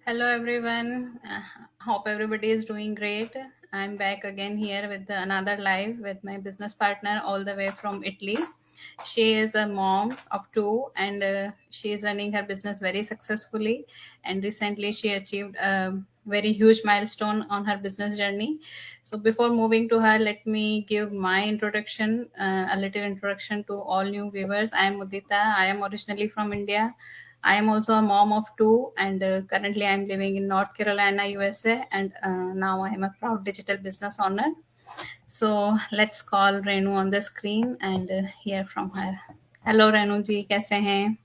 Hello everyone. Hope everybody is doing great. I'm back again here with another live with my business partner all the way from Italy. She is a mom of two and she is running her business very successfully. And recently she achieved a very huge milestone on her business journey. So before moving to her, let me give my introduction, a little introduction to all new viewers. I am Mudita. I am originally from India. I am also a mom of two, and currently I am living in North Carolina, USA, and now I am a proud digital business owner. So let's call Renu on the screen and hear from her. Hello Renu जी, कैसे हैं?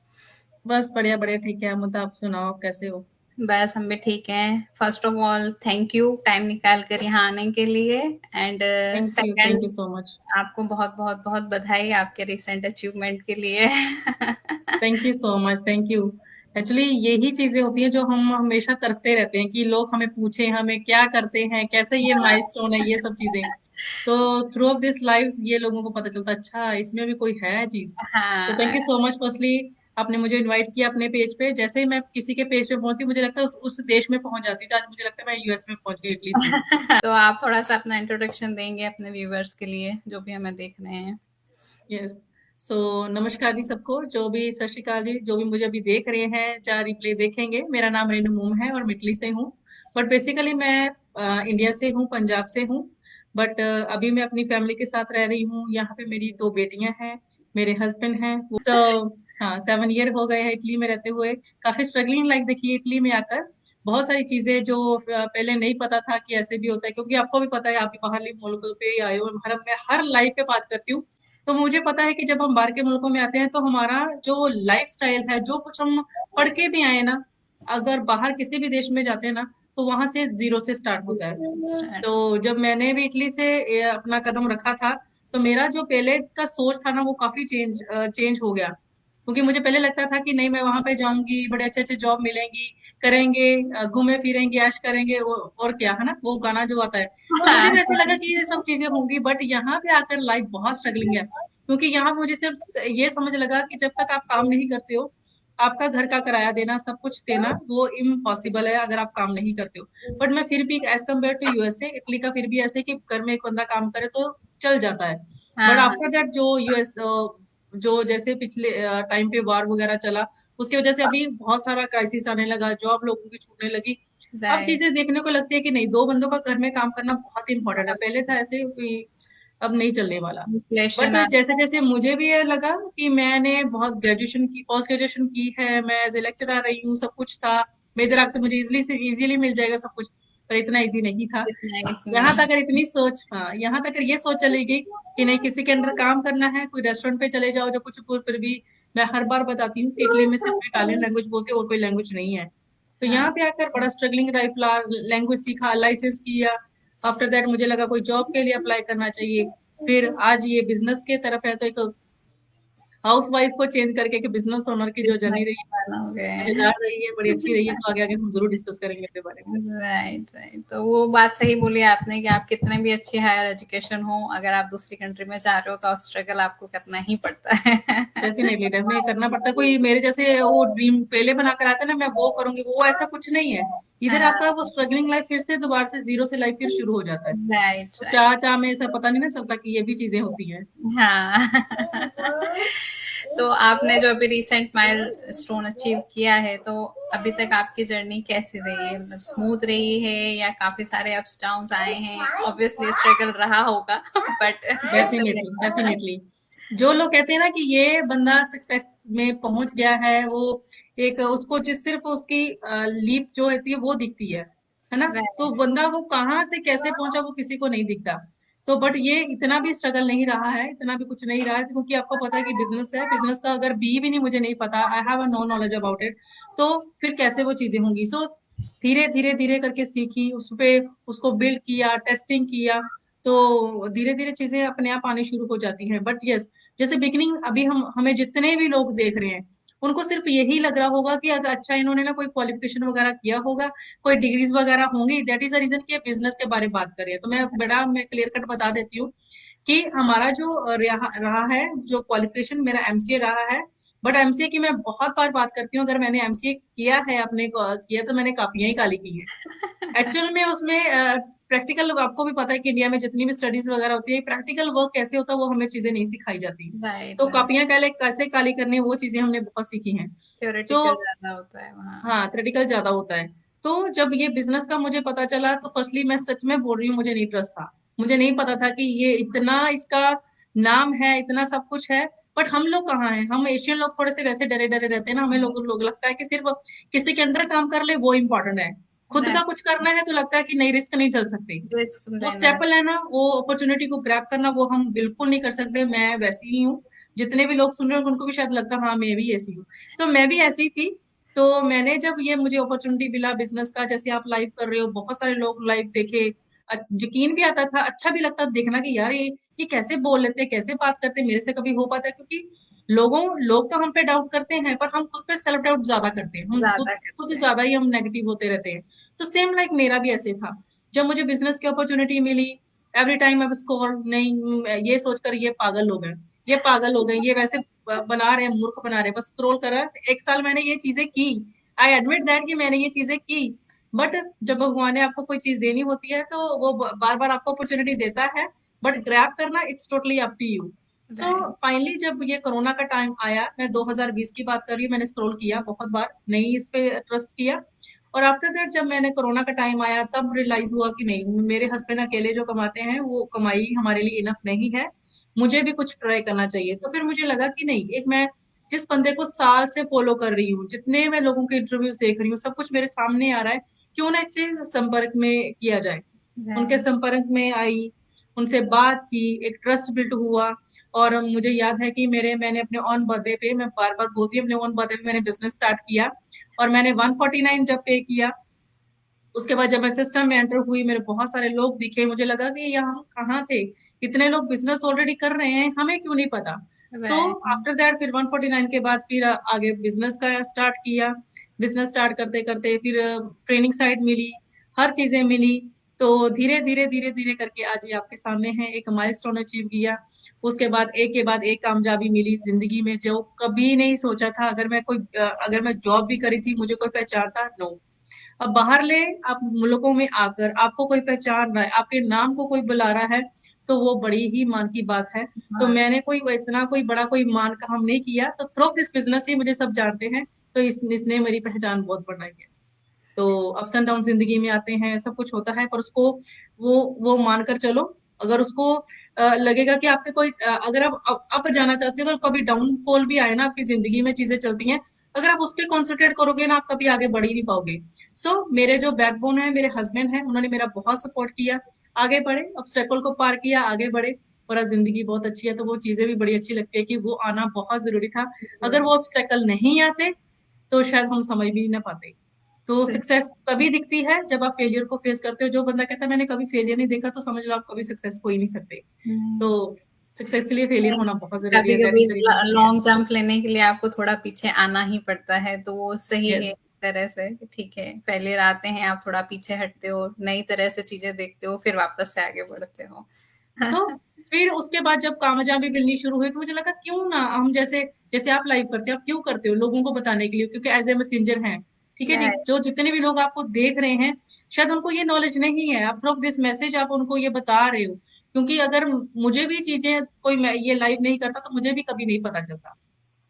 बस बढ़िया बढ़िया ठीक है। मुद्दा आप सुनाओ, आप कैसे हो? बस हम भी ठीक हैं। First of all thank you time निकाल कर यहाँ आने के लिए, and thank second you so much. आपको बहुत बहुत बहुत बधाई आपके रिसेंट अचीवमेंट के लिए। Thank you so much, thank you. Actually यही चीजें होती हैं जो हम हमेशा तरसते रहते हैं कि लोग हमें पूछें हमें क्या करते हैं, कैसे ये माइलस्टोन है, ये सब चीजें। तो थ्रू ऑफ दिस लाइफ ये लोगों को पता चलता है, अच्छा इसमें भी कोई है चीज। तो थैंक हाँ। यू सो मच फर्स्टली, आपने मुझे इनवाइट किया अपने पेज पे। जैसे ही मैं किसी के पेज पे पहुंचती मुझे लगता है उस देश में पहुंच जाती है। आज मुझे लगता है मैं यूएस में पहुंच गई, इटली थ्रू। तो आप थोड़ा सा अपना इंट्रोडक्शन देंगे अपने व्यूवर्स के लिए जो भी हमें देख रहे हैं। यस। सो नमस्कार जी सबको, जो भी सत श्री अकाल जी, जो भी मुझे अभी देख रहे हैं चाहे रिप्ले देखेंगे। मेरा नाम रेनू मूम है और मिटली से हूँ। बट बेसिकली मैं इंडिया से हूँ, पंजाब से हूँ। बट अभी मैं अपनी फैमिली के साथ रह रही हूँ। यहाँ पे मेरी 2 बेटियां हैं, मेरे हस्बैंड हैं। सो हाँ, 7 ईयर हो गए हैं इटली में रहते हुए। काफी स्ट्रगलिंग लाइफ देखी इटली में आकर। बहुत सारी चीजें जो पहले नहीं पता था कि ऐसे भी होता है, क्योंकि आपको भी पता है आप भी बाहरले मुल्कों पे आए हो। मैं हर लाइफ पे बात करती हूँ, तो मुझे पता है कि जब हम बाहर के मुल्कों में आते हैं तो हमारा जो लाइफस्टाइल है, जो कुछ हम पढ़ के भी आए ना, अगर बाहर किसी भी देश में जाते हैं ना, तो वहां से जीरो से स्टार्ट होता है। स्टार्ट। तो जब मैंने भी इटली से अपना कदम रखा था, तो मेरा जो पहले का सोच था ना वो काफी चेंज हो गया। क्योंकि मुझे पहले लगता था कि नहीं, मैं वहां पे जाऊंगी, बड़े अच्छे अच्छे जॉब मिलेंगी, करेंगे, घूमे फिरेंगे, ऐश करेंगे, और क्या है ना वो गाना जो आता है। तो मुझे भी ऐसे लगा कि ये सब चीजें होंगी, बट यहाँ पे आकर लाइफ बहुत स्ट्रगलिंग है। क्योंकि यहाँ मुझे सिर्फ ये समझ लगा कि जब तक आप काम नहीं करते हो, आपका घर का किराया देना, सब कुछ देना, वो इम्पॉसिबल है अगर आप काम नहीं करते हो। बट मैं फिर भी as compare to USA, Italy का फिर भी ऐसे कि घर में एक बंदा काम करे तो चल जाता है। बट हाँ, आफ्टर दैट जो यूएस जो जैसे पिछले टाइम पे वार वगैरह चला, उसकी वजह से अभी बहुत सारा क्राइसिस आने लगा, जॉब लोगों की छूटने लगी। अब राइट। चीजें देखने को लगती है कि नहीं, दो बंदों का घर में काम करना बहुत इंपॉर्टेंट है। पहले था ऐसे कोई, अब नहीं चलने वाला। बट इन्फ्लेशन आ। जैसे जैसे मुझे भी ये लगा कि मैंने बहुत ग्रेजुएशन की, पोस्ट ग्रेजुएशन की है, मैं एज ए लेक्चरर रही हूँ, सब कुछ था। मेजर आग तो मुझे इजीली मिल जाएगा सब कुछ, पर इतना इजी नहीं था। इतना यहाँ इसमें। तक इतनी सोच, हाँ, यहाँ तक ये सोच चली गई कि नहीं, किसी के अंडर काम करना है, कोई रेस्टोरेंट पे चले जाओ जो कुछ। फिर भी मैं हर बार बताती हूँ कि इटली में सिर्फ इटालियन लैंग्वेज बोलते हैं और कोई लैंग्वेज नहीं है। तो हाँ। यहाँ पे आकर बड़ा स्ट्रगलिंग लाइफ, लैंग्वेज सीखा, लाइसेंस किया। आफ्टर दैट मुझे लगा कोई जॉब के लिए अप्लाई करना चाहिए। फिर आज ये बिजनेस के तरफ है, तो एक हाउस वाइफ को चेंज करके कि बिजनेस ओनर की जो बिजनेस जर्नी रही है, हो गए। मजेदार रही है, बड़ी अच्छी रही है। तो आगे आगे हम जरूर डिस्कस करेंगे अपने बारे में। Right, right. तो वो बात सही बोली आपने कि आप कितने भी अच्छी हायर एजुकेशन हो, अगर आप दूसरी कंट्री में जा रहे हो तो स्ट्रगल आपको करना ही पड़ता है। डेफिनेटली डेफिनेटली करना पड़ता है। कोई मेरे जैसे वो ड्रीम पहले बना कर आता है ना, मैं वो करूंगी, वो ऐसा कुछ नहीं है। इधर हाँ। आपका वो स्ट्रगलिंग लाइफ फिर से दोबारा से जीरो से लाइफ फिर शुरू हो जाता है। राइट, तो राइट। चाह चाह में ऐसा पता नहीं ना चलता कि ये भी चीजें होती हैं। हाँ। तो आपने जो अभी रिसेंट माइलस्टोन अचीव किया है, तो अभी तक आपकी जर्नी कैसी रही है? मतलब स्मूथ रही है या काफी सारे अप्स डाउन्स आए हैं? ऑब्वियसली स्ट्रगल रहा होगा, बट कैसे डेफिनेटली रहा? डेफिनेटली। जो लोग कहते हैं ना कि ये बंदा सक्सेस में पहुंच गया है, वो एक उसको जिस सिर्फ उसकी लीप जो होती है वो दिखती है ना। तो राइट। बंदा वो कहाँ से कैसे पहुंचा वो किसी को नहीं दिखता। तो बट ये इतना भी स्ट्रगल नहीं रहा है, इतना भी कुछ नहीं रहा है, क्योंकि आपको पता है कि बिजनेस है। बिजनेस का अगर बी भी नहीं, मुझे नहीं पता, I have a no knowledge about it, तो फिर कैसे वो चीजें होंगी। सो धीरे धीरे धीरे करके सीखी, उस पे उसको बिल्ड किया, टेस्टिंग किया। तो धीरे धीरे चीजें अपने आप आनी शुरू हो जाती हैं। बट यस, जैसे बिगिनिंग अभी हमें जितने भी लोग देख रहे हैं, उनको सिर्फ यही लग रहा होगा कि अगर अच्छा इन्होंने ना कोई क्वालिफिकेशन वगैरह किया होगा, कोई डिग्रीज वगैरह होंगी, दैट इज द रीजन कि बिजनेस के बारे में बात कर रहे हैं। तो मैं क्लियर कट बता देती हूँ कि हमारा जो रहा है, जो क्वालिफिकेशन मेरा एमसीए रहा है, बट एमसीए की मैं बहुत बार बात करती हूँ, अगर मैंने एमसीए किया है अपने को किया तो मैंने कापियां ही काली की है। एक्चुअल में उसमें प्रैक्टिकल, आपको भी पता है कि इंडिया में जितनी भी स्टडीज वगैरह होती है, प्रैक्टिकल वर्क कैसे होता है वो हमें चीजें नहीं सिखाई जाती। राइट, तो राइट। कापियां कैले कैसे काली करनी है वो चीजें हमने बहुत सीखी हैं। तो थ्योरेटिकल ज्यादा होता है वहाँ। हाँ, थ्योरेटिकल ज्यादा होता है। तो जब ये बिजनेस का मुझे पता चला तो फर्स्टली मैं सच में बोल रही हूँ, मुझे नहीं ट्रस्ट था। मुझे नहीं पता था कि ये इतना इसका नाम है, इतना सब कुछ है। बट हम लोग कहाँ हैं, हम एशियन लोग थोड़े से वैसे डरे डरे रहते हैं ना, हमें लोग लगता है कि सिर्फ किसी के अंडर काम कर ले वो इम्पोर्टेंट है। खुद का राइट। कुछ करना है तो लगता है कि नहीं, रिस्क नहीं चल सकते। रिस्क वो लेना है। स्टेप लेना, वो अपॉर्चुनिटी को ग्रैब करना, वो हम बिल्कुल नहीं कर सकते। मैं वैसी ही हूँ। जितने भी लोग सुन रहे हैं उनको भी शायद लगता है हाँ मैं भी ऐसी हूँ। तो मैं भी ऐसी थी। तो मैंने जब ये मुझे अपॉर्चुनिटी मिला बिजनेस का, जैसे आप लाइव कर रहे हो, बहुत सारे लोग लाइव देखे। यकीन भी आता था, अच्छा भी लगता था देखना कि यार ये कैसे बोल लेते हैं, कैसे बात करते हैं, मेरे से कभी हो पाता है? क्योंकि लोग तो हम पे डाउट करते हैं पर हम खुद पे सेल्फ डाउट ज्यादा करते हैं। हम खुद ज्यादा खुद करते हैं। ज्यादा ही हम नेगेटिव होते रहते हैं। तो सेम लाइक मेरा भी ऐसे था। जब मुझे बिजनेस की अपॉर्चुनिटी मिली, एवरी टाइम अब इसको नहीं, ये सोचकर ये पागल हो गए, ये पागल हो गए, ये वैसे बना रहे हैं, मूर्ख बना रहे हैं, बस स्क्रॉल कर रहा है। एक साल मैंने ये चीजें की। आई एडमिट दैट कि मैंने ये चीजें की। बट जब भगवान ने आपको कोई चीज देनी होती है तो वो बार बार आपको अपॉर्चुनिटी देता है। बट ग्रैब करना it's totally up to you. So right. Finally जब ये कोरोना का टाइम आया, मैं 2020 की बात कर रही हूँ, मैंने स्क्रॉल किया बहुत बार, नहीं इस पे ट्रस्ट किया। और आफ्टर दैट जब मैंने कोरोना का टाइम आया तब रियलाइज हुआ कि नहीं, मेरे हस्बैंड अकेले जो कमाते हैं वो कमाई हमारे लिए इनफ नहीं है। मुझे भी कुछ ट्राई करना चाहिए। तो फिर मुझे लगा कि नहीं, एक मैं जिस बंदे को साल से फॉलो कर रही हूँ, जितने मैं लोगों के इंटरव्यूज देख रही हूँ, सब कुछ मेरे सामने आ रहा है, क्यों ना इससे संपर्क में किया जाए। उनके राइट। संपर्क में आई, उनसे बात की, एक ट्रस्ट बिल्ड हुआ। और मुझे याद है कि मेरे मैंने अपने ऑन बर्थडे पे, मैं बार बार बोलती हूँ, अपने ऑन बर्थडे पे मैंने बिजनेस स्टार्ट किया। और मैंने 149 जब पे किया, उसके बाद जब मैं सिस्टम में एंटर हुई, मेरे बहुत सारे लोग दिखे, मुझे लगा कि ये हम कहाँ थे, इतने लोग बिजनेस ऑलरेडी कर रहे हैं, हमें क्यों नहीं पता। तो राइट। आफ्टर दैट फिर 149 के बाद फिर आगे बिजनेस का स्टार्ट किया। बिजनेस स्टार्ट करते करते फिर ट्रेनिंग साइट मिली, हर चीजें मिली। तो धीरे धीरे धीरे धीरे करके आज ये आपके सामने है, एक माइलस्टोन अचीव किया। उसके बाद एक के बाद एक कामयाबी मिली जिंदगी में, जो कभी नहीं सोचा था। अगर मैं जॉब भी करी थी, मुझे कोई पहचानता नो। अब बाहर ले, आप मुल्कों में आकर आपको कोई पहचान रहा है, आपके नाम को कोई बुला रहा है, तो वो बड़ी ही मान की बात है। तो बहुत। मैंने कोई बड़ा कोई मान काम नहीं किया, तो थ्रू दिस बिजनेस ही मुझे सब जानते हैं। तो इसने मेरी पहचान बहुत बढ़ाई है। तो अप्स एंड डाउन जिंदगी में आते हैं, सब कुछ होता है, पर उसको वो मानकर चलो। अगर उसको लगेगा कि आपके अगर आप अप जाना चाहते हो, तो कभी डाउनफॉल भी आए ना आपकी जिंदगी में, चीजें चलती हैं। अगर आप उस पर कॉन्सेंट्रेट करोगे ना, आप कभी आगे बढ़ ही नहीं पाओगे। मेरे जो बैकबोन है, मेरे हस्बैंड है, उन्होंने मेरा बहुत सपोर्ट किया। आगे बढ़े, ऑब्स्टेकल को पार किया, आगे बढ़े। और आज जिंदगी बहुत अच्छी है, तो वो चीजें भी बड़ी अच्छी लगती है कि वो आना बहुत जरूरी था। अगर वो ऑब्स्टेकल नहीं आते तो शायद हम समझ भी ना पाते। तो सही। सक्सेस तभी दिखती है जब आप फेलियर को फेस करते हो। जो बंदा कहता है मैंने कभी फेलियर नहीं देखा, तो समझ लो आप कभी सक्सेस हो ही नहीं सकते। तो हम्म। सक्सेस के लिए फेलियर होना बहुत जरूरी कभी है, दैट कभी इज द रीजन कि लॉन्ग जंप लेने के लिए आपको थोड़ा पीछे आना ही पड़ता है, तो वो सही है यस। एक तरह से कि ठीक है, फेलियर आते हैं, आप थोड़ा पीछे हटते हो, नई तरह से चीजें देखते हो, फिर वापस से आगे बढ़ते हो। सो फिर उसके बाद जब कामयाबी मिलनी शुरू हुई, तो मुझे लगा क्यों ना हम जैसे जैसे आप लाइव करते हो, आप क्यों करते हो लोगों को बताने के लिए, क्योंकि एज ए मैसेंजर हैं। ठीक है जी, राइट। जो जितने भी लोग आपको देख रहे हैं, शायद उनको ये नॉलेज नहीं है, आप थ्रू दिस मैसेज आप उनको ये बता रहे हो। क्योंकि अगर मुझे भी चीजें ये लाइव नहीं करता तो मुझे भी कभी नहीं पता चलता।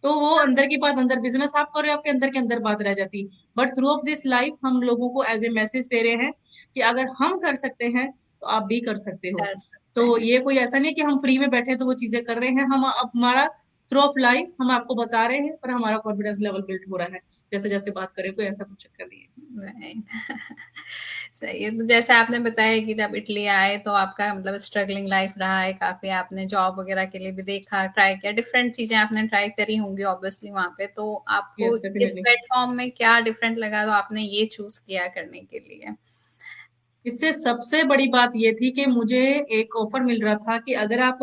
तो वो अंदर की बात अंदर, बिजनेस आप कर रहे हो, आपके अंदर के अंदर बात रह जाती। But through of this life हम लोगों को एज ए मैसेज दे रहे हैं कि अगर हम कर सकते हैं तो आप भी कर सकते हो। कर सकते तो हैं। ये कोई ऐसा नहीं कि हम फ्री में बैठे हैं तो वो चीजें कर रहे हैं। हम अब हमारा थ्रू ऑफ लाइफ हम आपको बता रहे हैं, पर हमारा कॉन्फिडेंस लेवल बिल्ड हो रहा है। जैसे जैसे बात करें, कोई ऐसा कुछ चक्कर नहीं है। राइट। सही है। तो जैसे आपने बताया कि जब इटली आए तो आपका मतलब स्ट्रगलिंग लाइफ रहा है काफी, आपने जॉब वगैरह के लिए भी देखा, ट्राई किया, डिफरेंट चीजें आपने ट्राई करी होंगी ऑब्वियसली वहां पे, तो आपको यस, इस डेफिनेटली। प्लेटफॉर्म में क्या डिफरेंट लगा तो आपने ये चूज किया करने के लिए? इससे सबसे बड़ी बात ये थी कि मुझे एक ऑफर मिल रहा था कि अगर आप,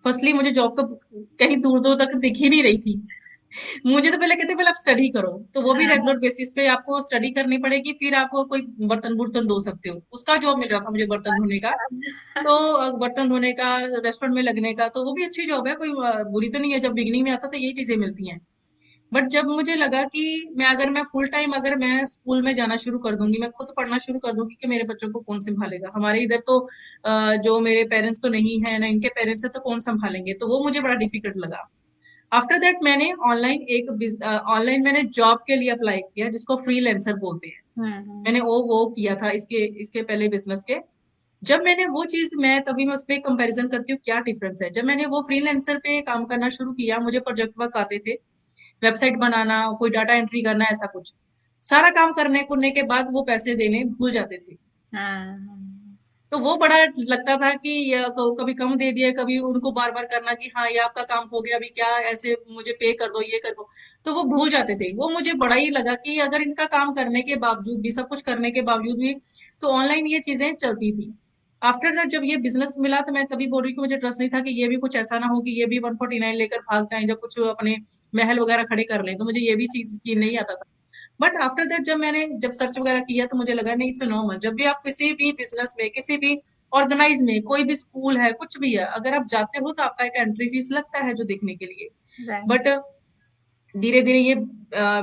फर्स्टली मुझे जॉब तो कहीं दूर दूर तक दिख ही नहीं रही थी। मुझे तो पहले कहते पहले आप स्टडी करो, तो वो भी हाँ। रेगुलर बेसिस पे आपको स्टडी करनी पड़ेगी, फिर आपको कोई बर्तन बुर्तन धो सकते हो, उसका जॉब मिल रहा था मुझे, बर्तन धोने का। अच्छा। तो बर्तन धोने का, रेस्टोरेंट में लगने का, तो वो भी अच्छी जॉब है, कोई बुरी तो नहीं है। जब बिगनिंग में आता तो यही चीजें मिलती हैं। बट जब मुझे लगा कि मैं फुल टाइम अगर मैं स्कूल में जाना शुरू कर दूंगी, मैं खुद पढ़ना शुरू कर दूंगी, कि मेरे बच्चों को कौन संभालेगा? हमारे इधर तो जो मेरे पेरेंट्स तो नहीं है ना, इनके पेरेंट्स है, तो कौन संभालेंगे? तो वो मुझे बड़ा डिफिकल्ट लगा। आफ्टर दैट मैंने ऑनलाइन मैंने जॉब के लिए अप्लाई किया, जिसको फ्रीलांसर बोलते हैं। हम्म। मैंने वो किया था इसके इसके पहले बिजनेस के। जब मैंने वो चीज मैं तभी मैं उस पर कंपेरिजन करती हूँ क्या डिफरेंस है। जब मैंने वो फ्रीलांसर पे काम करना शुरू किया, मुझे प्रोजेक्ट वर्क आते थे, वेबसाइट बनाना, कोई डाटा एंट्री करना, ऐसा कुछ सारा काम करने करने के बाद वो पैसे देने भूल जाते थे। हाँ। तो वो बड़ा लगता था कि कभी कम दे दिए, कभी उनको बार बार करना कि हाँ ये आपका काम हो गया, अभी क्या ऐसे मुझे पे कर दो, ये कर दो। तो वो भूल जाते थे। वो मुझे बड़ा ही लगा कि अगर इनका काम करने के बावजूद भी, सब कुछ करने के बावजूद भी, तो ऑनलाइन ये चीजें चलती थी। आफ्टर दैट जब ये बिजनेस मिला, तो मैं तभी बोल रही हूँ कि मुझे ट्रस्ट नहीं था कि ये भी कुछ ऐसा ना हो कि ये भी 149 लेकर भाग जाएं, जब कुछ अपने महल वगैरह खड़े कर लें। तो मुझे ये भी चीज की नहीं आता था। बट आफ्टर दैट जब सर्च वगैरह किया, तो मुझे लगा नहीं, इट्स नॉर्मल। जब भी आप किसी भी बिजनेस में, किसी भी ऑर्गेनाइज में, कोई भी स्कूल है, कुछ भी है, अगर आप जाते हो तो आपका एक एंट्री फीस लगता है जो देखने के लिए। राइट। बट धीरे धीरे ये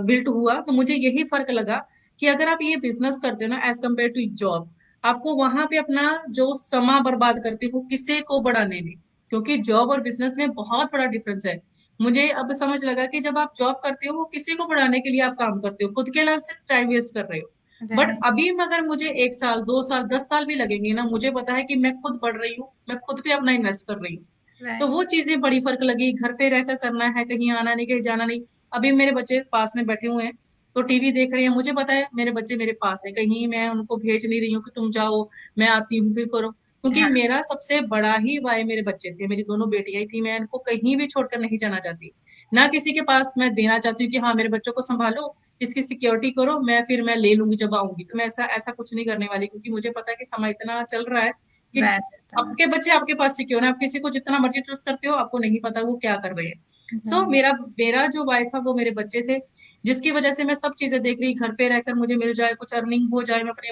बिल्ट हुआ, तो मुझे यही फर्क लगा कि अगर आप ये बिजनेस करते हो ना, एज कम्पेयर टू जॉब, आपको वहां पे अपना जो समय बर्बाद करते हो किसी को बढ़ाने में, क्योंकि जॉब और बिजनेस में बहुत बड़ा डिफरेंस है। मुझे अब समझ लगा कि जब आप जॉब करते हो, वो किसी को बढ़ाने के लिए आप काम करते हो, खुद के लिए आप सिर्फ टाइम वेस्ट कर रहे हो। But right. अभी अगर मुझे 1 साल, 2 साल, 10 साल भी लगेंगे ना, मुझे पता है कि मैं खुद बढ़ रही हूँ, मैं खुद पे अपना इन्वेस्ट कर रही हूँ। तो राइट। वो चीजें बड़ी फर्क लगी। घर पे रहकर करना है, कहीं आना नहीं, कहीं जाना नहीं। अभी मेरे बच्चे पास में बैठे हुए हैं, तो टीवी देख रहे हैं, मुझे पता है मेरे बच्चे मेरे पास है, कहीं मैं उनको भेज नहीं रही हूँ कि तुम जाओ, मैं आती हूँ फिर करो। क्योंकि हाँ। मेरा सबसे बड़ा ही वाय मेरे बच्चे थे, मेरी दोनों बेटियां ही थी। मैं इनको कहीं भी छोड़कर नहीं जाना चाहती, ना किसी के पास मैं देना चाहती हूँ कि हाँ मेरे बच्चों को संभालो, इसकी सिक्योरिटी करो, मैं ले लूंगी जब आऊंगी। तो मैं ऐसा ऐसा कुछ नहीं करने वाली, क्योंकि मुझे पता है कि समय इतना चल रहा है कि राइट। आपके बच्चे आपके पास सिक्योर है। आप किसी को जितना मर्जी ट्रस्ट करते हो, आपको नहीं पता वो क्या कर रहे हैं। सो राइट। मेरा मेरा जो वाय था वो मेरे बच्चे थे, जिसकी वजह से मैं सब चीजें देख रही, घर पे रहकर मुझे मिल जाए, कुछ अर्निंग हो जाए, मैं अपने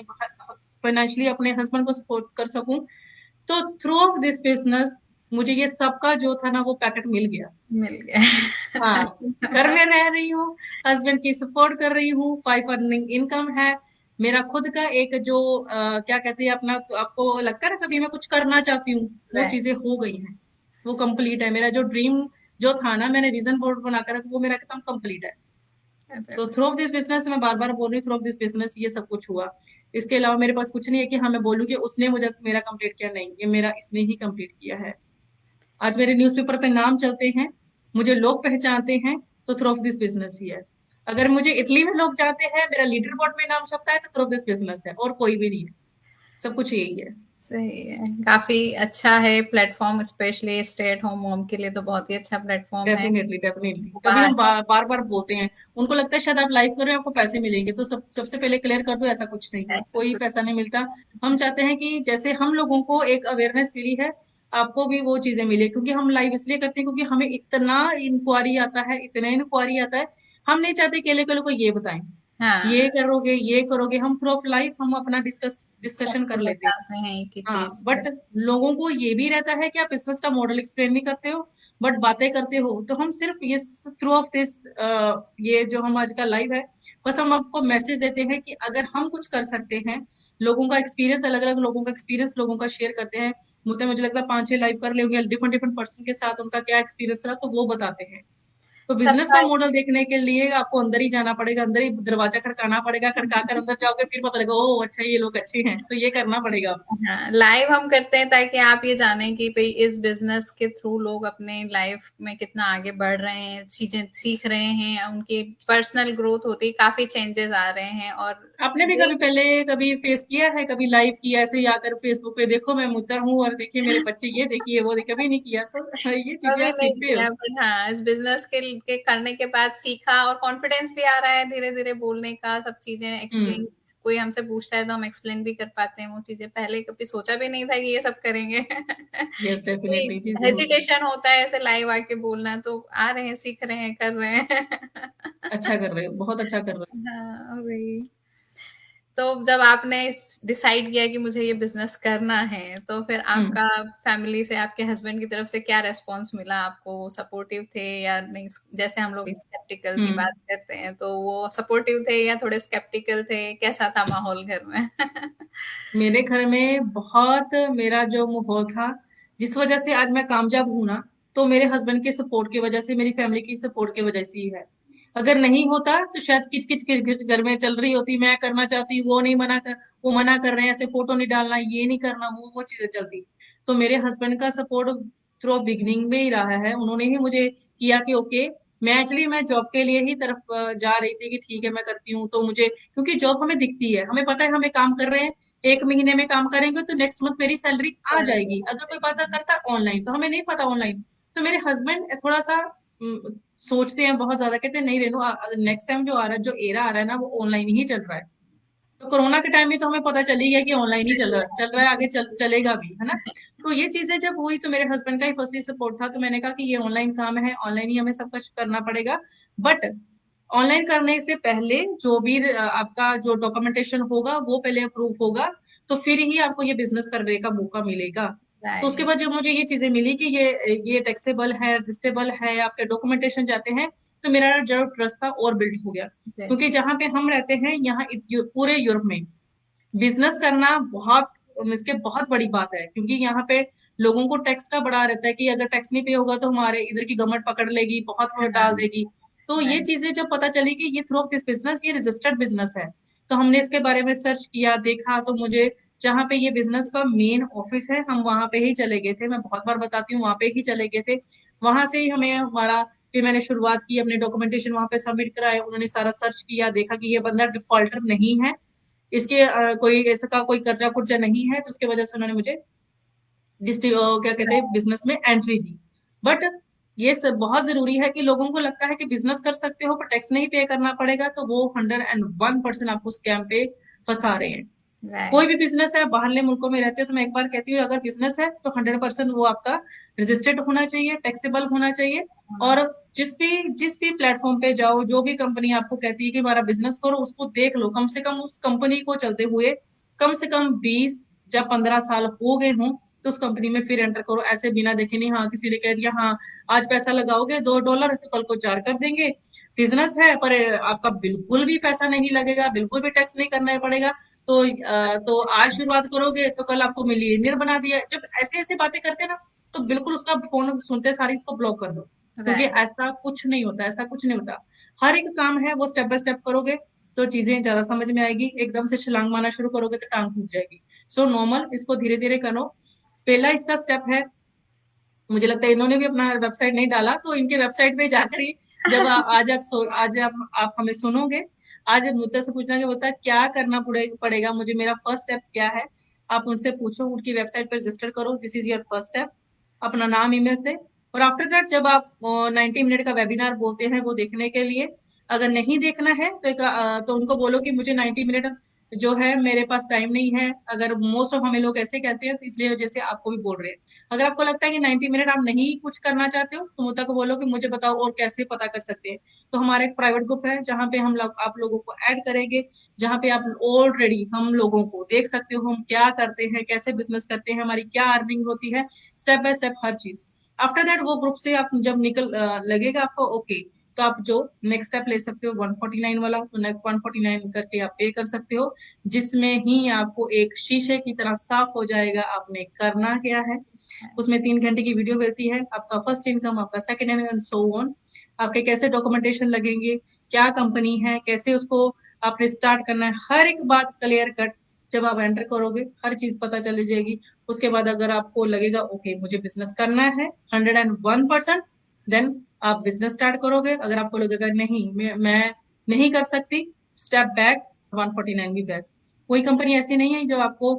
फाइनेंशियली अपने हस्बैंड को सपोर्ट कर सकूं। तो थ्रू ऑफ दिस बिजनेस मुझे ये सबका जो था ना, वो पैकेट मिल गया। मिल गया। हाँ, घर में रह रही हूँ, हस्बैंड की सपोर्ट कर रही हूँ, 5 अर्निंग इनकम है। मेरा खुद का एक जो क्या कहते हैं अपना, तो आपको लगता है ना कभी मैं कुछ करना चाहती हूँ, वो राइट। चीजें हो गई हैं। वो कंप्लीट है। मेरा जो ड्रीम जो था ना, मैंने विजन बोर्ड बनाकर, वो मेरा एकदम कंप्लीट है। तो थ्रू ऑफ दिस बिजनेस, मैं बार बार बोल रही हूँ, थ्रू ऑफ दिस बिजनेस ये सब कुछ हुआ। इसके अलावा मेरे पास कुछ नहीं है कि हाँ मैं बोलूँ कि उसने मुझे मेरा कंप्लीट किया, नहीं, ये मेरा इसने ही कंप्लीट किया है। आज मेरे न्यूज़पेपर पे नाम चलते हैं, मुझे लोग पहचानते हैं, तो थ्रू ऑफ दिस बिजनेस ही है। अगर मुझे इटली में लोग जानते हैं, मेरा लीडर बोर्ड में नाम छपता है, तो थ्रू ऑफ दिस बिजनेस है, और कोई भी नहीं है। सब कुछ यही है। सही है, काफी अच्छा है platform, specially stay at home mom के लिए तो बहुत ही अच्छा प्लेटफॉर्म है। डेफिनेटली, डेफिनेटली, तभी बाहर। हम बार बार बोलते हैं। उनको लगता है शायद आप लाइव कर रहे हो, आपको पैसे मिलेंगे, तो सबसे पहले क्लियर कर दो, ऐसा कुछ नहीं है, ऐसा कोई कुछ। पैसा नहीं मिलता। हम चाहते हैं कि जैसे हम लोगों को एक अवेयरनेस मिली है, आपको भी वो चीजें मिले। क्योंकि हम लाइव इसलिए करते हैं, क्योंकि हमें इतना इंक्वायरी आता है, इतना इंक्वायरी आता है। हम नहीं चाहते कि अकेले को ये बताएं, हाँ। ये करोगे, ये करोगे। हम थ्रू ऑफ लाइफ हम अपना डिस्कशन कर सबको लेते हैं। बताते हैं एक ही हाँ, चीज। बट लोगों को ये भी रहता है कि आप बिजनेस का मॉडल एक्सप्लेन नहीं करते हो, बट बातें करते हो। तो हम सिर्फ ये थ्रू ऑफ दिस ये जो हम आज का लाइव है, बस हम आपको मैसेज देते हैं कि अगर हम कुछ कर सकते हैं, लोगों का एक्सपीरियंस, अलग अलग लोगों का एक्सपीरियंस लोगों का शेयर करते हैं। मुझे लगता है 5-6 लाइव कर लेंगे, डिफरेंट डिफरेंट पर्सन के साथ उनका क्या एक्सपीरियंस रहा, तो वो बताते हैं। तो बिजनेस सबका। का मॉडल देखने के लिए आपको अंदर ही जाना पड़ेगा, अंदर ही दरवाजा खड़काना पड़ेगा, खड़का कर अंदर जाओगे, फिर पता लगेगा ओ अच्छा ये लोग अच्छे हैं। तो ये करना पड़ेगा आपको। हाँ, लाइव हम करते हैं ताकि आप ये जानें कि भाई इस बिजनेस के थ्रू लोग अपने लाइफ में कितना आगे बढ़ रहे हैं, चीजें सीख रहे हैं, उनकी पर्सनल ग्रोथ होती है, काफी चेंजेस आ रहे हैं। और आपने भी ये कभी पहले कभी फेस किया है, कभी लाइव किया ऐसे ही आकर फेसबुक पे, देखो मैं मुद्दा हूँ और देखिए मेरे बच्चे, ये देखिए वो देखिए, कभी नहीं किया? तो ये चीजें कभी आप नहीं सीखते हो। किया, बट हाँ इस बिजनेस के करने के बाद सीखा, और कॉन्फिडेंस भी आ रहा है धीरे धीरे बोलने का, सब चीजें एक्सप्लेन, हम्म। कोई हमसे पूछता है तो हम एक्सप्लेन भी कर पाते हैं वो चीजें, पहले कभी सोचा भी नहीं था कि ये सब करेंगे। यस, कोई डेफिनेटली चीजें होती हैं। हेजिटेशन होता है ऐसे लाइव आके बोलना, तो आ रहे हैं, सीख रहे हैं, कर रहे हैं। अच्छा कर रहे हो, बहुत अच्छा कर रहे हो। हाँ वही। तो जब आपने डिसाइड किया कि मुझे ये बिजनेस करना है, तो फिर हम्म आपका फैमिली से, आपके हस्बैंड की तरफ से क्या रेस्पॉन्स मिला आपको? वो सपोर्टिव थे या नहीं? जैसे हम लोग स्केप्टिकल की हम्म बात करते हैं, तो वो सपोर्टिव थे या थोड़े स्केप्टिकल थे? कैसा था माहौल घर में? मेरे घर में बहुत मेरा जो माहौल था, जिस वजह से आज मैं कामयाब हूँ ना, तो मेरे हस्बैंड के सपोर्ट की वजह से, मेरी फैमिली की सपोर्ट की वजह से ही है। अगर नहीं होता तो शायद किच किच किच घर में चल रही होती, मैं करना चाहती हूँ, वो मना कर रहे हैं, ऐसे फोटो नहीं डालना, ये नहीं करना, वो चीजें चलती। तो मेरे हस्बैंड का सपोर्ट थ्रू बिगनिंग में ही रहा है, उन्होंने ही मुझे किया कि ओके। मैं जॉब के लिए ही तरफ जा रही थी कि ठीक है मैं करती हूँ, तो मुझे क्योंकि जॉब हमें दिखती है, हमें पता है हमें काम कर रहे हैं, 1 महीने में काम करेंगे तो नेक्स्ट मंथ मेरी सैलरी आ जाएगी। अगर कोई पता करता ऑनलाइन, तो हमें नहीं पता ऑनलाइन। तो मेरे हस्बैंड थोड़ा-सा सोचते हैं बहुत ज़्यादा, कहते हैं नहीं रेनू, नेक्स्ट टाइम जो आ रहा है, जो एरा आ रहा है ना, वो ऑनलाइन ही चल रहा है। तो कोरोना के टाइम में तो हमें पता चल ही गया कि ऑनलाइन ही चल रहा है, आगे चलेगा भी, है ना? तो ये चीज़ें जब हुई तो मेरे हस्बैंड का ही फर्स्टली सपोर्ट था, तो मैंने कहा कि ये ऑनलाइन काम है, ऑनलाइन ही हमें सब कुछ करना पड़ेगा। बट ऑनलाइन करने से पहले जो भी आपका जो डॉक्यूमेंटेशन होगा वो पहले अप्रूव होगा, तो फिर ही आपको ये बिजनेस करने का मौका मिलेगा। तो उसके राइट, बाद जब मुझे ये चीजें मिली कि ये टैक्सेबल है, रजिस्टेबल है, आपके डॉक्यूमेंटेशन जाते हैं, तो मेरा जो ट्रस्ट था और बिल्ड हो गया। क्योंकि जहाँ पे हम रहते हैं यहाँ पूरे यूरोप में बिजनेस करना बहुत इसके बहुत बड़ी बात है, क्योंकि यहाँ पे लोगों को टैक्स का बड़ा रहता है कि अगर टैक्स नहीं पे होगा तो हमारे इधर की गवर्नमेंट पकड़ लेगी, बहुत वो हाँ, डाल देगी। तो ये राइट, चीजें जब पता चली कि ये थ्रू ऑफ दिस बिजनेस ये रजिस्टर्ड बिजनेस है, तो हमने इसके बारे में सर्च किया, देखा, तो मुझे जहाँ पे ये बिजनेस का मेन ऑफिस है, हम वहां पे ही चले गए थे। मैं बहुत बार बताती हूँ, वहां पे ही चले गए थे। वहां से ही हमें हमारा फिर मैंने शुरुआत की, अपने डॉक्यूमेंटेशन वहां पे सबमिट कराए, उन्होंने सारा सर्च किया, देखा कि ये बंदा डिफॉल्टर नहीं है, इसके कोई ऐसा का कोई कर्जा कुर्जा नहीं है, तो उसके वजह से उन्होंने मुझे क्या कहते हैं बिजनेस में एंट्री दी। बट ये सब बहुत जरूरी है कि लोगों को लगता है कि बिजनेस कर सकते हो पर टैक्स नहीं पे करना पड़ेगा, तो वो 101% आपको स्कैम पे फंसा रहे हैं। कोई राइट, भी बिजनेस है, बाहरले मुल्कों में रहते हो, तो मैं एक बार कहती हूँ अगर बिजनेस है तो 100% वो आपका रजिस्टर्ड होना चाहिए, टैक्सेबल होना चाहिए। होना और चाहिए। जिस भी प्लेटफॉर्म पे जाओ, जो भी कंपनी आपको कहती है कि हमारा बिजनेस करो, उसको देख लो, कम से कम उस कंपनी को चलते हुए कम से कम 20 या 15 साल हो गए हों, तो उस कंपनी में फिर एंटर करो। ऐसे बिना देखे नहीं, हाँ किसी ने कह दिया हाँ आज पैसा लगाओगे $2 तो कल को 4 कर देंगे। बिजनेस है पर आपका बिल्कुल भी पैसा नहीं लगेगा, बिल्कुल भी टैक्स नहीं करना पड़ेगा। तो आज शुरुआत करोगे तो कल आपको मिलियनियर बना दिया। जब ऐसे ऐसे बातें करते हैं ना, तो बिल्कुल उसका फोन सुनते सारी इसको ब्लॉक कर दो, क्योंकि राइट, ऐसा कुछ नहीं होता, ऐसा कुछ नहीं होता। हर एक काम है वो स्टेप बाय स्टेप करोगे तो चीजें ज्यादा समझ में आएगी। एकदम से छलांग मारना शुरू करोगे तो टांग टूट जाएगी। सो नॉर्मल इसको धीरे धीरे करो। पहला इसका स्टेप है, मुझे लगता है इन्होंने भी अपना वेबसाइट नहीं डाला, तो इनके वेबसाइट पे जाकर ही जब आज आप हमें सुनोगे, आज मुद्दा से पूछना कि बता क्या करना पड़ेगा मुझे, मेरा फर्स्ट स्टेप क्या है। आप उनसे पूछो, उनकी वेबसाइट पर रजिस्टर करो, this is your first step, अपना नाम ईमेल से। और आफ्टर दैट जब आप 90 मिनट का वेबिनार बोलते हैं वो देखने के लिए, अगर नहीं देखना है तो उनको बोलो कि मुझे 90 मिनट जो है मेरे पास टाइम नहीं है। अगर मोस्ट ऑफ हमें लोग ऐसे कहते हैं, तो इसलिए वजह से आपको भी बोल रहे हैं। अगर आपको लगता है कि 90 मिनट आप नहीं कुछ करना चाहते हो, तो मुद्दा को बोलो कि मुझे बताओ और कैसे पता कर सकते हैं। तो हमारा एक प्राइवेट ग्रुप है जहाँ पे हम लोग आप लोगों को ऐड करेंगे, जहाँ पे आप ऑलरेडी हम लोगों को देख सकते हो हम क्या करते हैं, कैसे बिजनेस करते हैं, हमारी क्या अर्निंग होती है, स्टेप बाय स्टेप हर चीज। आफ्टर दैट वो ग्रुप से आप जब लगेगा आपको ओके, तो आप जो नेक्स्ट स्टेप ले सकते हो 149 वाला, तो 149 करके आप पे कर सकते हो, जिसमें ही आपको एक शीशे की तरह साफ हो जाएगा आपने करना क्या है। उसमें 3 घंटे की वीडियो मिलती है, आपका फर्स्ट इनकम, आपका सेकंड इनकम, सो ऑन, आपके कैसे डॉक्यूमेंटेशन लगेंगे, क्या कंपनी है, कैसे उसको आपने स्टार्ट करना है, हर एक बात क्लियर कट। जब आप एंटर करोगे हर चीज पता चली जाएगी। उसके बाद अगर आपको लगेगा ओके मुझे बिजनेस करना है 101%, देन आप बिजनेस स्टार्ट करोगे। अगर आपको लगेगा नहीं मैं नहीं कर सकती, स्टेप बैक, 149 भी बैक। कोई कंपनी ऐसी नहीं है जो आपको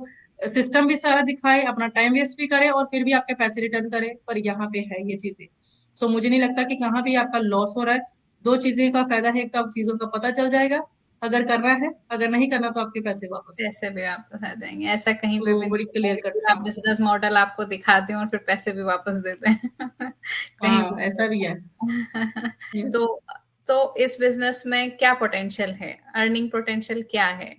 सिस्टम भी सारा दिखाए, अपना टाइम वेस्ट भी करे और फिर भी आपके पैसे रिटर्न करे, पर यहाँ पे है ये चीजें। सो मुझे नहीं लगता कि कहाँ भी आपका लॉस हो रहा है। दो चीजें का फायदा है, एक तो आप चीजों का पता चल जाएगा अगर करना है, अगर नहीं करना तो आपके पैसे वापस आ पैसे भी वापस आ जाएंगे, ऐसा कहीं पे भी तो नहीं बड़ी होता क्लियर कि कट, पूरा हाँ। बिजनेस मॉडल आपको दिखाते हैं और फिर पैसे भी वापस देते हैं। कहीं भी हाँ ऐसा भी है। नहीं। यस। तो इस बिजनेस में क्या पोटेंशियल है? अर्निंग पोटेंशियल क्या है?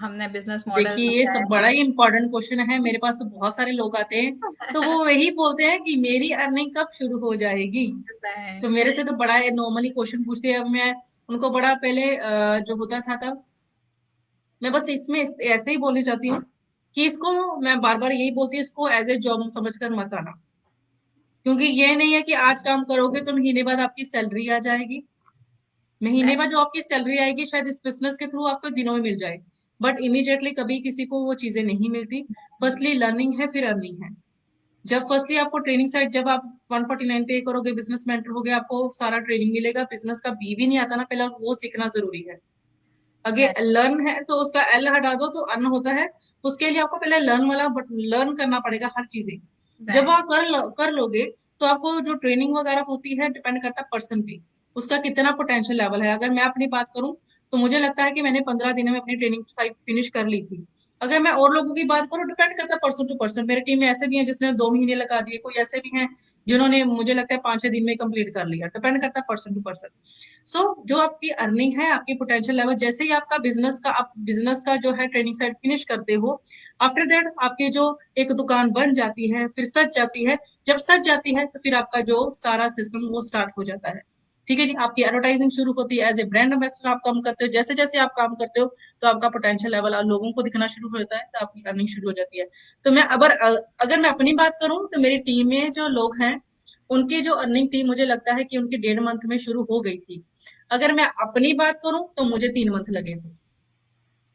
हमने बिजनेस मॉडल देखिए ये सब समझाया बड़ा ही इंपॉर्टेंट क्वेश्चन है। मेरे पास तो बहुत सारे लोग आते हैं, तो वो वही बोलते हैं कि मेरी अर्निंग कब शुरू हो जाएगी। है। तो मेरे से तो बड़ा नॉर्मली क्वेश्चन पूछते हैं। अब मैं उनको बड़ा पहले जो होता था तब, मैं बस इसमें ऐसे ही बोलनी चाहती हूँ कि इसको, मैं बार बार यही बोलती हूँ, इसको एज ए जॉब समझकर मत आना। क्योंकि ये नहीं है कि आज काम करोगे तो महीने बाद आपकी सैलरी आ जाएगी। महीने बाद जो आपकी सैलरी आएगी शायद इस बिजनेस के थ्रू आपको दिनों में मिल जाए, बट इमीडिएटली कभी किसी को वो चीजें नहीं मिलती। फर्स्टली लर्निंग है, फिर अर्निंग है। जब फर्स्टली आपको ट्रेनिंग साइट, जब आप 149 पे करोगे, बिजनेस मेंटर हो गया, आपको सारा ट्रेनिंग मिलेगा। बिजनेस का बी भी नहीं आता ना, पहले वो सीखना जरूरी है। अगर लर्न है तो उसका एल हटा दो तो अर्न होता है। उसके लिए आपको पहले लर्न वाला बट लर्न करना पड़ेगा हर चीजें। जब राइट। आप कर लोगे तो आपको जो ट्रेनिंग वगैरह होती है डिपेंड करता है पर्सन पे, उसका कितना पोटेंशियल लेवल है। अगर मैं अपनी बात करूं तो मुझे लगता है कि मैंने 15 दिन में अपनी ट्रेनिंग साइट फिनिश कर ली थी। अगर मैं और लोगों की बात करूं, डिपेंड करता है पर्सन टू पर्सन। मेरी टीम में ऐसे भी हैं जिसने 2 महीने लगा दिए, कोई ऐसे भी हैं जिन्होंने मुझे लगता है 5-6 दिन में कंप्लीट कर लिया। डिपेंड करता है पर्सन टू पर्सन। सो जो आपकी अर्निंग है, आपकी पोटेंशियल लेवल, जैसे ही आपका बिजनेस का, आप बिजनेस का जो है ट्रेनिंग साइट फिनिश करते हो, आफ्टर दैट आपकी जो एक दुकान बन जाती है, फिर सज जाती है। जब सज जाती है तो फिर आपका जो सारा सिस्टम वो स्टार्ट हो जाता है। ठीक है जी, आपकी एडवर्टाइजिंग शुरू होती है। एज ए ब्रांड एम्बेसडर आप काम करते हो। जैसे जैसे आप काम करते हो तो आपका पोटेंशियल लेवल लोगों को दिखना शुरू हो जाता है, तो आपकी अर्निंग शुरू हो जाती है। तो मैं अगर मैं अपनी बात करूं तो मेरी टीम में जो लोग हैं, उनकी जो अर्निंग थी मुझे लगता है कि उनकी 1.5 मंथ में शुरू हो गई थी। अगर मैं अपनी बात करूं तो मुझे 3 मंथ लगे थे।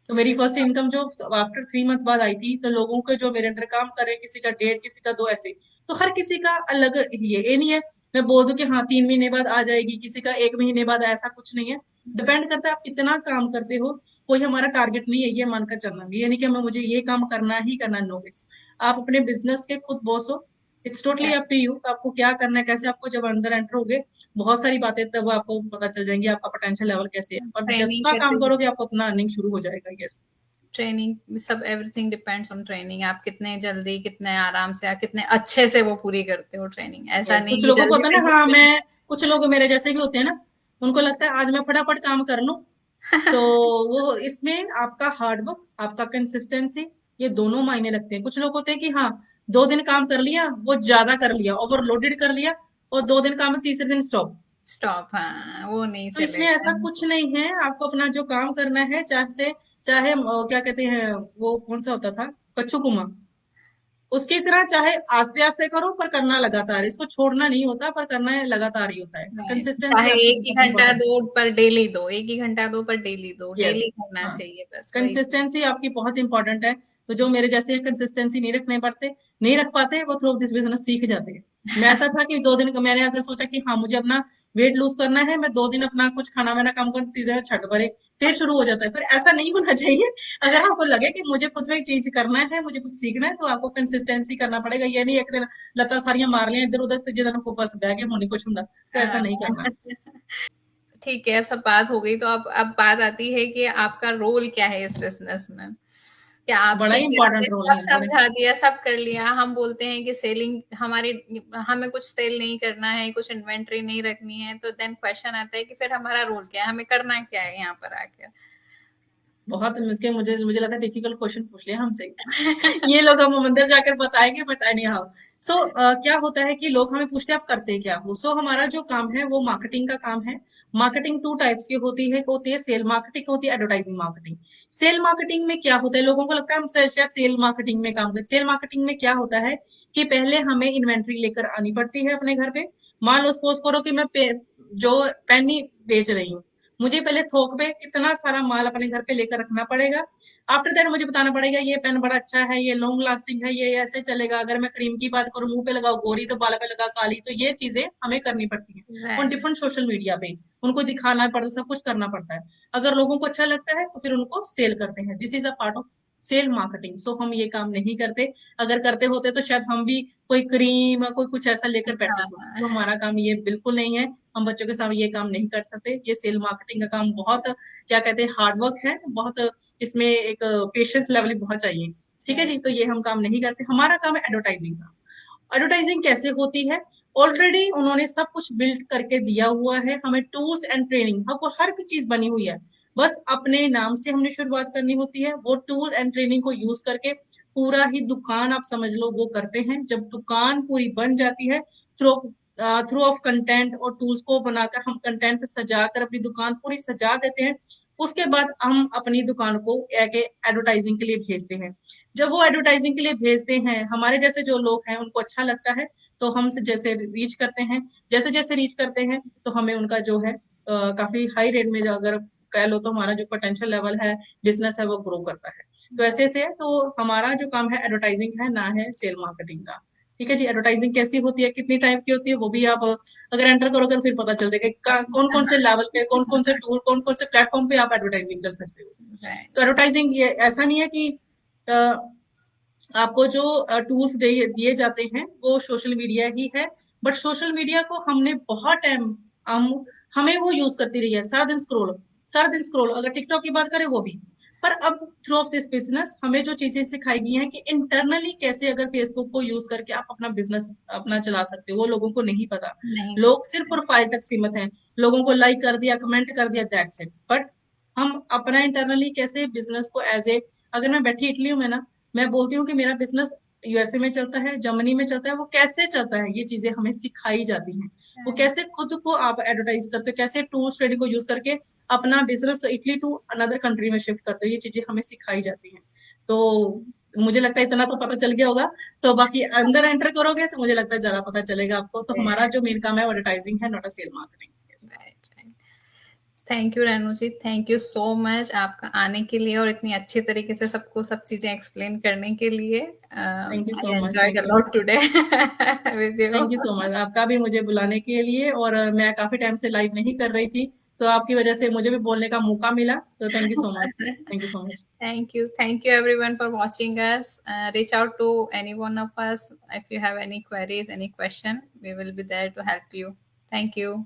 तो मेरी फर्स्ट इनकम जो आफ्टर 3 मंथ बाद आई थी, तो लोगों के जो मेरे अंडर काम कर रहे हैं, किसी का 1.5, किसी का 2, ऐसे। तो हर किसी का अलग, ये नहीं है मैं बोल दूं कि हाँ 3 महीने बाद आ जाएगी, किसी का 1 महीने बाद, ऐसा कुछ नहीं है। डिपेंड करता है आप कितना काम करते हो। कोई हमारा टारगेट नहीं है ये मानकर चलना, ये नहीं कि मैं मुझे ये काम करना ही करना। नो, इट्स, आप अपने बिजनेस के खुद बॉस हो। It's totally up to you, आपको क्या करना है, कैसे। आपको जब अंदर एंटर होगे बहुत सारी बातें तब आपको पता चल जाएंगी आपका पोटेंशियल लेवल कैसे है। पर ट्रेनिंग जितना फिर काम करोगे आपको उतना अर्निंग शुरू हो जाएगा। यस। ट्रेनिंग सब एवरीथिंग डिपेंड्स ऑन ट्रेनिंग। आप कितने जल्दी, कितने आराम से, आप कितने अच्छे से वो पूरी करते हो ट्रेनिंग। ऐसा यस, नहीं कुछ कि लोगों को जल्दी होता है ना, हाँ में मैं, कुछ लोग मेरे जैसे भी होते हैं ना, उनको लगता है आज मैं फटाफट काम कर लूं। तो वो इसमें आपका हार्ड वर्क, आपका कंसिस्टेंसी, ये दोनों मायने रखते हैं। कुछ लोग होते हैं कि हाँ 2 दिन काम कर लिया, वो ज्यादा कर लिया, ओवरलोडेड कर लिया, और 2 दिन काम है, तीसरे दिन स्टॉप। स्टॉप, हाँ वो नहीं तो इसमें चलेगा। ऐसा कुछ नहीं है। आपको अपना जो काम करना है, चाहे क्या कहते हैं, वो कौन सा होता था, कच्चू कुमा, उसकी तरह चाहे आस्ते आस्ते करो पर करना लगातार। इसको छोड़ना नहीं होता, पर करना है लगातार ही होता है। राइट, कंसिस्टेंसी चाहे आपकी एक ही बहुत घंटा इंपॉर्टेंट है। दो पर डेली दो, एक ही घंटा दो पर डेली दो, यस। डेली करना हाँ, चाहिए, बस वही। कंसिस्टेंसी आपकी बहुत इंपॉर्टेंट है। तो जो मेरे जैसे कंसिस्टेंसी नहीं रख पाते, वो थ्रू दिस बिजनेस सीख जाते हैं। मैं ऐसा था कि 2 दिन का मैंने अगर सोचा कि हाँ मुझे अपना वेट लूज करना है, मैं 2 दिन अपना कुछ खाना वाना कम कर, तीसरे छठ भरे, फिर शुरू हो जाता है। फिर ऐसा नहीं होना चाहिए। अगर आपको लगे कि मुझे खुद में चेंज करना है, मुझे कुछ सीखना है, तो आपको कंसिस्टेंसी करना पड़ेगा। ये नहीं एक दिन लता सारियां मार लिया इधर उधर, तीजे दिन को बस बह गए होने कुछ होंगे, तो ऐसा हाँ। नहीं करना। ठीक है, अब सब बात हो गई तो अब बात आती है कि आपका रोल क्या है इस बिजनेस में। क्या आप, बड़ा ही ठीक है आपने इंपॉर्टेंट रोल सब है, बड़े। समझा दिया, सब कर लिया, हम बोलते हैं कि सेलिंग हमारी, हमें कुछ सेल नहीं करना है, कुछ इन्वेंट्री नहीं रखनी है, तो देन क्वेश्चन आता है कि फिर हमारा रोल क्या है, हमें करना क्या है यहाँ पर आकर। बहुत मुझे मुझे मुझे लगता है डिफिकल्ट क्वेश्चन पूछ लिया हमसे। ये लोग हम अंदर जाकर बताएंगे, बट एनी हाउ। सो क्या होता है कि लोग हमें पूछते हैं आप करते क्या हो। सो हमारा जो काम है वो मार्केटिंग का काम है। मार्केटिंग 2 टाइप्स की होती है। एक होती है सेल मार्केटिंग, होती है एडवर्टाइजिंग मार्केटिंग। सेल मार्केटिंग में क्या होता है, लोगों को लगता है हम शायद सेल मार्केटिंग में काम करते। सेल मार्केटिंग में क्या होता है कि पहले हमें इन्वेंट्री लेकर आनी पड़ती है अपने घर पे। मान लो सपोज करो कि मैं जो पेन ही बेच रही हूँ, मुझे पहले थोक पे कितना सारा माल अपने घर पे लेकर रखना पड़ेगा। आफ्टर दैट मुझे बताना पड़ेगा ये पेन बड़ा अच्छा है, ये लॉन्ग लास्टिंग है, ये ऐसे चलेगा। अगर मैं क्रीम की बात करूं, मुंह पे लगाओ गोरी तो बाल पे लगा काली, तो ये चीजें हमें करनी पड़ती हैं। On right. Different social media पे उनको दिखाना पड़ता है, सब कुछ करना पड़ता है। अगर लोगों को अच्छा लगता है तो फिर उनको सेल करते हैं। This is a part of sale marketing. So हम ये काम नहीं करते। अगर करते होते तो शायद हम भी कोई क्रीम कोई कुछ ऐसा लेकर बैठे होते। तो हाँ। हमारा काम ये बिल्कुल नहीं है। हम बच्चों के साथ ये काम नहीं कर सकते। ये सेल मार्केटिंग का काम बहुत, क्या कहते हैं, हार्ड वर्क है बहुत। इसमें एक पेशेंस लेवल बहुत चाहिए। ठीक है चाहिए। जी, तो ये हम काम नहीं करते। हमारा काम है एडवर्टाइजिंग का। एडवर्टाइजिंग कैसे होती है, ऑलरेडी उन्होंने सब कुछ बिल्ड करके दिया हुआ है हमें, टूल्स एंड ट्रेनिंग, हमको हर चीज बनी हुई है। बस अपने नाम से हमने शुरुआत करनी होती है। वो टूल एंड ट्रेनिंग को यूज करके पूरा ही दुकान आप समझ लो वो करते हैं। जब दुकान पूरी बन जाती है थ्रू थ्रू ऑफ कंटेंट और टूल्स को बनाकर हम कंटेंट सजाकर अपनी दुकान पूरी सजा देते हैं। उसके बाद हम अपनी दुकान को एडवर्टाइजिंग के लिए भेजते हैं। जब वो एडवर्टाइजिंग के लिए भेजते हैं, हमारे जैसे जो लोग हैं उनको अच्छा लगता है, तो हम जैसे रीच करते हैं। जैसे जैसे रीच करते हैं तो हमें उनका जो है काफी हाई रेट में, जो अगर कह लो तो हमारा जो पोटेंशियल लेवल है बिजनेस है वो ग्रो करता है। तो ऐसे से तो हमारा जो काम है एडवर्टाइजिंग है, ना है सेल मार्केटिंग का। ठीक है जी। एडवर्टाइजिंग कैसी होती है, कितनी टाइप की होती है, वो भी आप अगर एंटर करोगे तो फिर पता चल जाएगा कौन कौन से लेवल पे, कौन कौन से टूल, कौन कौन से प्लेटफॉर्म पे आप एडवर्टाइजिंग कर सकते हो। Right. तो एडवर्टाइजिंग ये ऐसा नहीं है कि आपको जो टूल्स दिए जाते हैं वो सोशल मीडिया ही है। बट सोशल मीडिया को हमने बहुत टाइम हम हमें वो यूज करती रही है। सारा दिन स्क्रोल, अगर टिकटॉक की बात करें वो भी। पर अब थ्रू ऑफ दिस बिजनेस हमें जो चीजें सिखाई गई हैं कि इंटरनली कैसे अगर फेसबुक को यूज करके आप अपना बिजनेस अपना चला सकते हो, वो लोगों को नहीं पता। नहीं लोग पता। सिर्फ प्रोफाइल तक सीमित हैं, लोगों को लाइक कर दिया, कमेंट कर दिया, दैट्स इट। बट हम अपना इंटरनली कैसे बिजनेस को एज ए, अगर मैं बैठी इटली हूँ, मैं बोलती हूँ कि मेरा बिजनेस यूएसए में चलता है, जर्मनी में चलता है, वो कैसे चलता है ये चीजें हमें सिखाई जाती हैं। वो Right. कैसे खुद को आप एडवर्टाइज करते हो, कैसे टूल्स ट्रेडिंग को यूज करके अपना business Italy to another country में शिफ्ट करते हो, ये चीजें हमें सिखाई जाती हैं। तो मुझे लगता है इतना तो पता चल गया होगा। सो बाकी अंदर एंटर करोगे तो मुझे लगता है ज्यादा पता चलेगा आपको। तो हमारा जो मेन काम है वो एडवर्टाइजिंग है, not a sale marketing. Right. Right. Thank you Renu ji, thank you so much आपका आने के लिए और इतनी अच्छी तरीके से सबको सब चीजें एक्सप्लेन करने के लिए। Thank you I so much. Enjoyed thank a you. Lot today with you. Thank you so much आपका भी मुझे बुलाने के लिए। और मैं काफी टाइम से लाइव नहीं कर रही थी, तो आपकी वजह से मुझे भी बोलने का मौका मिला। तो thank you so much. Thank you so much. Thank you everyone for watching us. Reach out to any one of us if you have any queries, any question. We will be there to help you. Thank you.